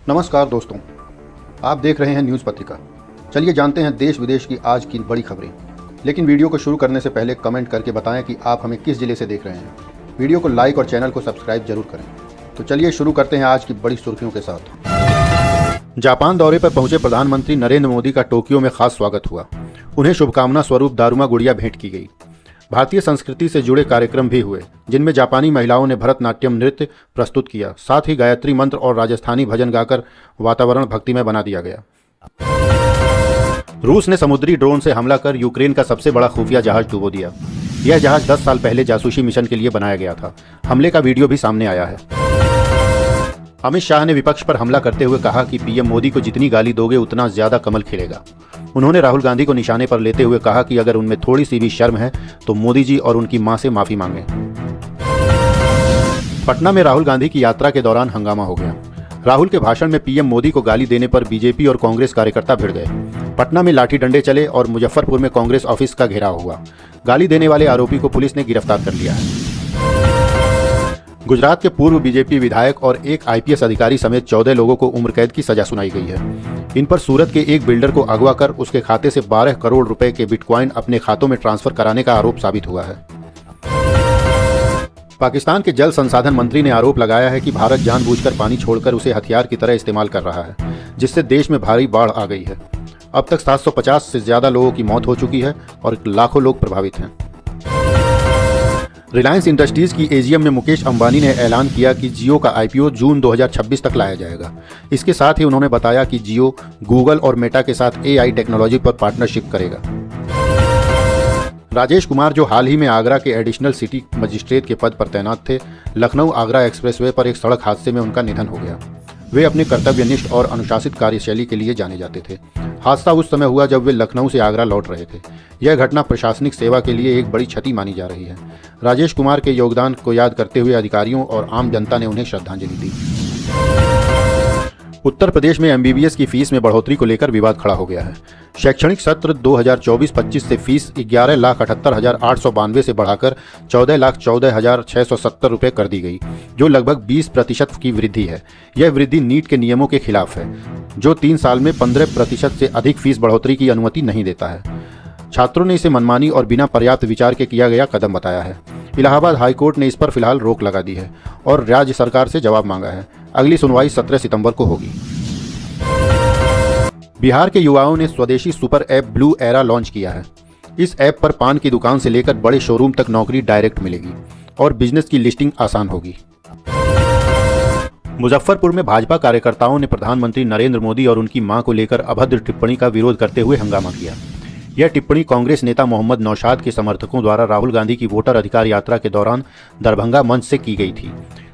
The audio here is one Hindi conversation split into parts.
नमस्कार दोस्तों, आप देख रहे हैं न्यूज़ पत्रिका। चलिए जानते हैं देश विदेश की आज की बड़ी खबरें। लेकिन वीडियो को शुरू करने से पहले कमेंट करके बताएं कि आप हमें किस जिले से देख रहे हैं। वीडियो को लाइक और चैनल को सब्सक्राइब जरूर करें। तो चलिए शुरू करते हैं आज की बड़ी सुर्खियों के साथ। जापान दौरे पर पहुंचे प्रधानमंत्री नरेंद्र मोदी का टोक्यो में खास स्वागत हुआ। उन्हें शुभकामना स्वरूप दारुमा गुड़िया भेंट की गई। भारतीय संस्कृति से जुड़े कार्यक्रम भी हुए, जिनमें जापानी महिलाओं ने भरतनाट्यम नृत्य प्रस्तुत किया। साथ ही गायत्री मंत्र और राजस्थानी भजन गाकर वातावरण भक्तिमय बना दिया गया। रूस ने समुद्री ड्रोन से हमला कर यूक्रेन का सबसे बड़ा खुफिया जहाज डुबो दिया। यह जहाज 10 साल पहले जासूसी मिशन के लिए बनाया गया था। हमले का वीडियो भी सामने आया है। अमित शाह ने विपक्ष पर हमला करते हुए कहा कि पीएम मोदी को जितनी गाली दोगे उतना ज्यादा कमल खिलेगा। उन्होंने राहुल गांधी को निशाने पर लेते हुए कहा कि अगर उनमें थोड़ी सी भी शर्म है तो मोदी जी और उनकी मां से माफी मांगे। पटना में राहुल गांधी की यात्रा के दौरान हंगामा हो गया। राहुल के भाषण में पीएम मोदी को गाली देने पर बीजेपी और कांग्रेस कार्यकर्ता भिड़ गए। पटना में लाठी डंडे चले और मुजफ्फरपुर में कांग्रेस ऑफिस का घेराव हुआ। गाली देने वाले आरोपी को पुलिस ने गिरफ्तार कर लिया है। गुजरात के पूर्व बीजेपी विधायक और एक आईपीएस अधिकारी समेत 14 लोगों को उम्र कैद की सजा सुनाई गई है। इन पर सूरत के एक बिल्डर को अगवा कर उसके खाते से 12 करोड़ रुपए के बिटकॉइन अपने खातों में ट्रांसफर कराने का आरोप साबित हुआ है। पाकिस्तान के जल संसाधन मंत्री ने आरोप लगाया है कि भारत जानबूझकर पानी छोड़कर उसे हथियार की तरह इस्तेमाल कर रहा है, जिससे देश में भारी बाढ़ आ गई है। अब तक 750 से ज्यादा लोगों की मौत हो चुकी है और लाखों लोग प्रभावित हैं। रिलायंस इंडस्ट्रीज की एजीएम में मुकेश अंबानी ने ऐलान किया कि जियो का आईपीओ जून 2026 तक लाया जाएगा। इसके साथ ही उन्होंने बताया कि जियो गूगल और मेटा के साथ एआई टेक्नोलॉजी पर पार्टनरशिप करेगा। राजेश कुमार, जो हाल ही में आगरा के एडिशनल सिटी मजिस्ट्रेट के पद पर तैनात थे, लखनऊ आगरा एक्सप्रेसवे पर एक सड़क हादसे में उनका निधन हो गया। वे अपने कर्तव्यनिष्ठ और अनुशासित कार्यशैली के लिए जाने जाते थे। हादसा उस समय हुआ जब वे लखनऊ से आगरा लौट रहे थे। यह घटना प्रशासनिक सेवा के लिए एक बड़ी क्षति मानी जा रही है। राजेश कुमार के योगदान को याद करते हुए अधिकारियों और आम जनता ने उन्हें श्रद्धांजलि दी। उत्तर प्रदेश में एमबीबीएस की फीस में बढ़ोतरी को लेकर विवाद खड़ा हो गया है। शैक्षणिक सत्र 2024-25 से फीस 11,78,892 से बढ़ाकर 14,14,670 रुपये कर दी गई, जो लगभग 20% की वृद्धि है। यह वृद्धि नीट के नियमों के खिलाफ है, जो 3 साल में 15% से अधिक फीस बढ़ोतरी की अनुमति नहीं देता है। छात्रों ने इसे मनमानी और बिना पर्याप्त विचार के किया गया कदम बताया है। इलाहाबाद हाईकोर्ट ने इस पर फिलहाल रोक लगा दी है और राज्य सरकार से जवाब मांगा है। अगली सुनवाई 17 सितंबर को होगी। बिहार के युवाओं ने स्वदेशी super app blue era launch किया है। इस ऐप पर पान की दुकान से लेकर बड़े शोरूम तक नौकरी डायरेक्ट मिलेगी और बिजनेस की लिस्टिंग आसान होगी। मुजफ्फरपुर में भाजपा कार्यकर्ताओं ने प्रधानमंत्री नरेंद्र मोदी और उनकी मां को लेकर अभद्र टिप्पणी का विरोध करते हुए हंगामा किया। यह टिप्पणी कांग्रेस नेता मोहम्मद नौशाद के समर्थकों द्वारा राहुल गांधी की वोटर अधिकार यात्रा के दौरान दरभंगा मंच से की गई थी।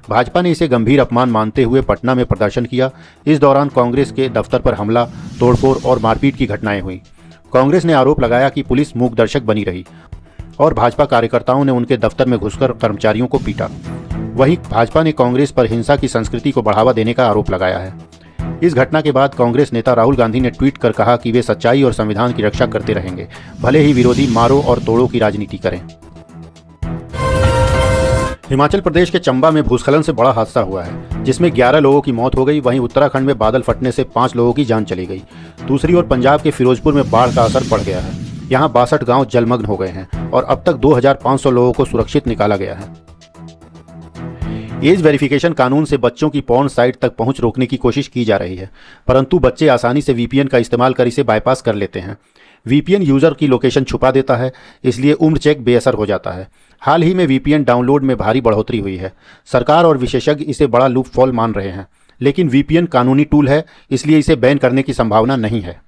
भाजपा ने इसे गंभीर अपमान मानते हुए पटना में प्रदर्शन किया। इस दौरान कांग्रेस के दफ्तर पर हमला, तोड़फोड़ और मारपीट की घटनाएं हुई। कांग्रेस ने आरोप लगाया कि पुलिस मूक दर्शक बनी रही और भाजपा कार्यकर्ताओं ने उनके दफ्तर में घुसकर कर्मचारियों को पीटा। वहीं भाजपा ने कांग्रेस पर हिंसा की संस्कृति को बढ़ावा देने का आरोप लगाया है। इस घटना के बाद कांग्रेस नेता राहुल गांधी ने ट्वीट कर कहा कि वे सच्चाई और संविधान की रक्षा करते रहेंगे, भले ही विरोधी मारो और तोड़ो की राजनीति करें। हिमाचल प्रदेश के चंबा में भूस्खलन से बड़ा हादसा हुआ है, जिसमें 11 लोगों की मौत हो गई। वहीं उत्तराखंड में बादल फटने से 5 लोगों की जान चली गई। दूसरी ओर पंजाब के फिरोजपुर में बाढ़ का असर पड़ गया है। यहाँ 62 गांव जलमग्न हो गए हैं और अब तक 2500 लोगों को सुरक्षित निकाला गया है। एज वेरिफिकेशन कानून से बच्चों की पॉर्न साइट तक पहुंच रोकने की कोशिश की जा रही है, परंतु बच्चे आसानी से वीपीएन का इस्तेमाल कर इसे बाईपास कर लेते हैं। वीपीएन यूजर की लोकेशन छुपा देता है, इसलिए उम्र चेक बेअसर हो जाता है। हाल ही में वीपीएन डाउनलोड में भारी बढ़ोतरी हुई है। सरकार और विशेषज्ञ इसे बड़ा लूपहॉल मान रहे हैं, लेकिन वीपीएन कानूनी टूल है, इसलिए इसे बैन करने की संभावना नहीं है।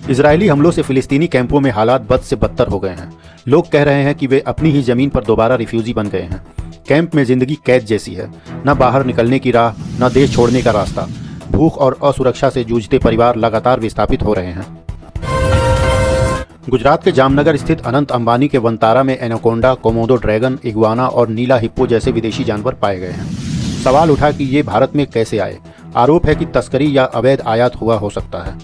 इजरायली हमलों से फिलिस्तीनी कैंपों में हालात बद से बदतर हो गए हैं। लोग कह रहे हैं कि वे अपनी ही जमीन पर दोबारा रिफ्यूजी बन गए हैं। कैंप में जिंदगी कैद जैसी है, न बाहर निकलने की राह, न देश छोड़ने का रास्ता। भूख और असुरक्षा से जूझते परिवार लगातार विस्थापित हो रहे हैं। गुजरात के जामनगर स्थित अनंत अंबानी के वनतारा में एनाकोंडा, कोमोडो ड्रैगन, इग्वाना और नीला हिप्पो जैसे विदेशी जानवर पाए गए हैं। सवाल उठा कि ये भारत में कैसे आए। आरोप है कि तस्करी या अवैध आयात हुआ हो सकता है।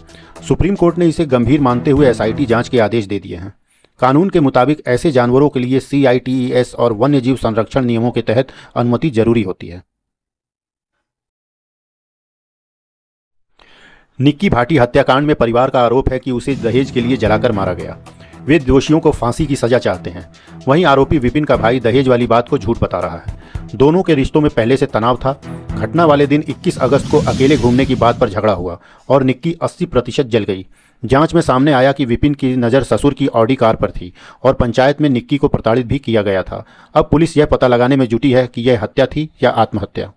सुप्रीम कोर्ट ने इसे गंभीर मानते हुए एसआईटी जांच के आदेश दे दिए हैं। कानून के मुताबिक ऐसे जानवरों के लिए CITES और वन्यजीव संरक्षण नियमों के तहत अनुमति जरूरी होती है। निक्की भाटी हत्याकांड में परिवार का आरोप है कि उसे दहेज के लिए जलाकर मारा गया। वे दोषियों को फांसी की सजा चाहते हैं। वहीं आरोपी विपिन का भाई दहेज वाली बात को झूठ बता रहा है। दोनों के रिश्तों में पहले से तनाव था। घटना वाले दिन 21 अगस्त को अकेले घूमने की बात पर झगड़ा हुआ और निक्की 80% जल गई। जांच में सामने आया कि विपिन की नज़र ससुर की ऑडी कार पर थी और पंचायत में निक्की को प्रताड़ित भी किया गया था। अब पुलिस यह पता लगाने में जुटी है कि यह हत्या थी या आत्महत्या।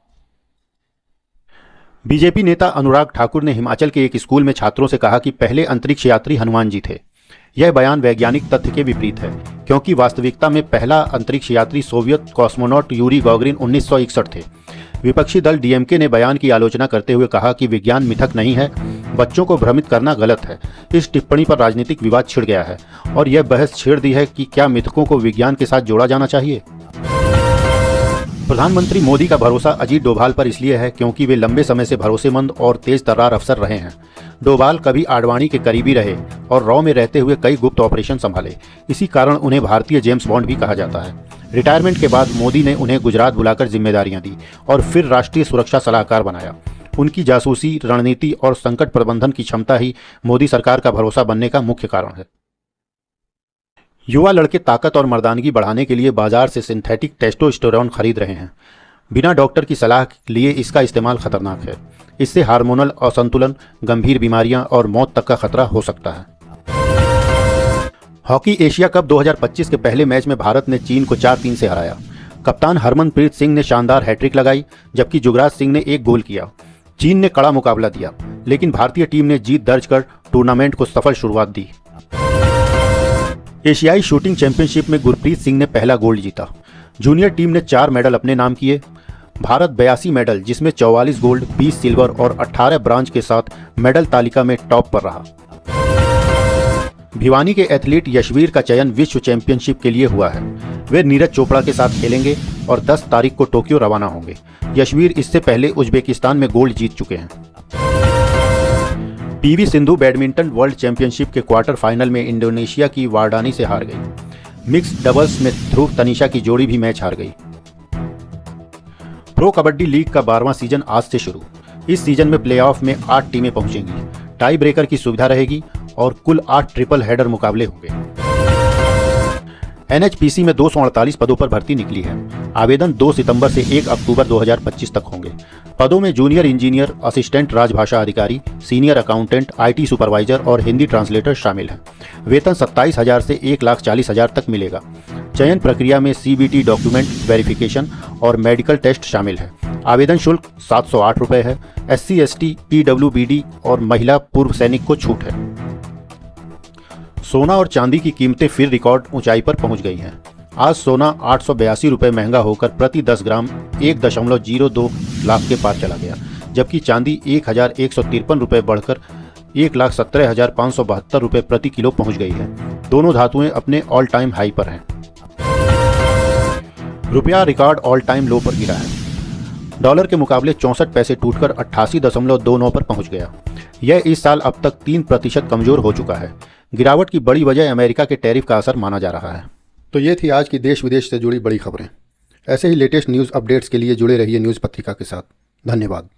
बीजेपी नेता अनुराग ठाकुर ने हिमाचल के एक स्कूल में छात्रों से कहा कि पहले अंतरिक्ष यात्री हनुमान जी थे। यह बयान वैज्ञानिक तथ्य के विपरीत है, क्योंकि वास्तविकता में पहला अंतरिक्ष यात्री सोवियत कॉस्मोनॉट यूरी गॉगरिन 1961 थे। विपक्षी दल डीएमके ने बयान की आलोचना करते हुए कहा कि विज्ञान मिथक नहीं है, बच्चों को भ्रमित करना गलत है। इस टिप्पणी पर राजनीतिक विवाद छिड़ गया है और यह बहस छेड़ दी है कि क्या मिथकों को विज्ञान के साथ जोड़ा जाना चाहिए। प्रधानमंत्री मोदी का भरोसा अजीत डोभाल पर इसलिए है क्योंकि वे लंबे समय से भरोसेमंद और तेज तर्रार अफसर रहे हैं। डोभाल कभी आडवाणी के करीबी रहे और रॉ में रहते हुए कई गुप्त ऑपरेशन संभाले। इसी कारण उन्हें भारतीय जेम्स बॉन्ड भी कहा जाता है। रिटायरमेंट के बाद मोदी ने उन्हें गुजरात बुलाकर जिम्मेदारियां दी और फिर राष्ट्रीय सुरक्षा सलाहकार बनाया। उनकी जासूसी, रणनीति और संकट प्रबंधन की क्षमता ही मोदी सरकार का भरोसा बनने का मुख्य कारण है। युवा लड़के ताकत और मर्दानगी बढ़ाने के लिए बाजार से सिंथेटिक टेस्टोस्टेरोन खरीद रहे हैं। बिना डॉक्टर की सलाह लिए इसका इस्तेमाल खतरनाक है। इससे हार्मोनल असंतुलन, गंभीर बीमारियां और मौत तक का खतरा हो सकता है। हॉकी एशिया कप 2025 के पहले मैच में भारत ने चीन को 4-3 से हराया। कप्तान हरमनप्रीत सिंह ने शानदार हैट्रिक लगाई, जबकि युवराज सिंह ने एक गोल किया। चीन ने कड़ा मुकाबला दिया, लेकिन भारतीय टीम ने जीत दर्ज कर टूर्नामेंट को सफल शुरुआत दी। एशियाई शूटिंग चैंपियनशिप में गुरप्रीत सिंह ने पहला गोल्ड जीता। जूनियर टीम ने 4 मेडल अपने नाम किए। भारत 82 मेडल, जिसमें 44 गोल्ड, 20 सिल्वर और 18 ब्रांज के साथ मेडल तालिका में टॉप पर रहा। भिवानी के एथलीट यशवीर का चयन विश्व चैंपियनशिप के लिए हुआ है। वे नीरज चोपड़ा के साथ खेलेंगे और 10 तारीख को टोक्यो रवाना होंगे। यशवीर इससे पहले उज्बेकिस्तान में गोल्ड जीत चुके हैं। PV Sindhu badminton world championship के क्वार्टर फाइनल में इंडोनेशिया की वारडानी से हार गई। मिक्स्ड डबल्स में ध्रुव तनिषा की जोड़ी भी मैच हार गई। प्रो कबड्डी लीग का 12वां सीजन आज से शुरू। इस सीजन में प्लेऑफ में 8 टीमें पहुंचेंगी। टाई ब्रेकर की सुविधा रहेगी और कुल 8 ट्रिपल हेडर मुकाबले होंगे। एनएचपीसी में 248 पदों पर भर्ती निकली है। आवेदन 2 सितंबर से 1 अक्टूबर 2025 तक होंगे। पदों में जूनियर इंजीनियर, असिस्टेंट राजभाषा अधिकारी, सीनियर अकाउंटेंट, आईटी सुपरवाइजर और हिंदी ट्रांसलेटर शामिल हैं। वेतन 27,000 से 1,40,000 तक मिलेगा। चयन प्रक्रिया में सीबीटी डॉक्यूमेंट वेरिफिकेशन और मेडिकल टेस्ट शामिल है। आवेदन शुल्क 708 रुपये है। SC, ST, PWBD और महिला पूर्व सैनिक को छूट है। सोना और चांदी की कीमतें फिर रिकॉर्ड ऊंचाई पर पहुंच गई हैं। आज सोना 882 रुपये महंगा होकर प्रति 10 ग्राम 1.02 लाख के पार चला गया, जबकि चांदी 1,153 रुपये बढ़कर 1,17,572 रुपये प्रति किलो पहुंच गई है। दोनों धातुएं अपने ऑल टाइम हाई पर हैं। रुपया रिकॉर्ड ऑल टाइम लो पर गिरा है। डॉलर के मुकाबले 64 पैसे टूटकर 88.29 पर पहुंच गया। यह इस साल अब तक 3% कमजोर हो चुका है। गिरावट की बड़ी वजह अमेरिका के टैरिफ का असर माना जा रहा है। तो ये थी आज की देश विदेश से जुड़ी बड़ी खबरें। ऐसे ही लेटेस्ट न्यूज़ अपडेट्स के लिए जुड़े रहिए न्यूज़ पत्रिका के साथ। धन्यवाद।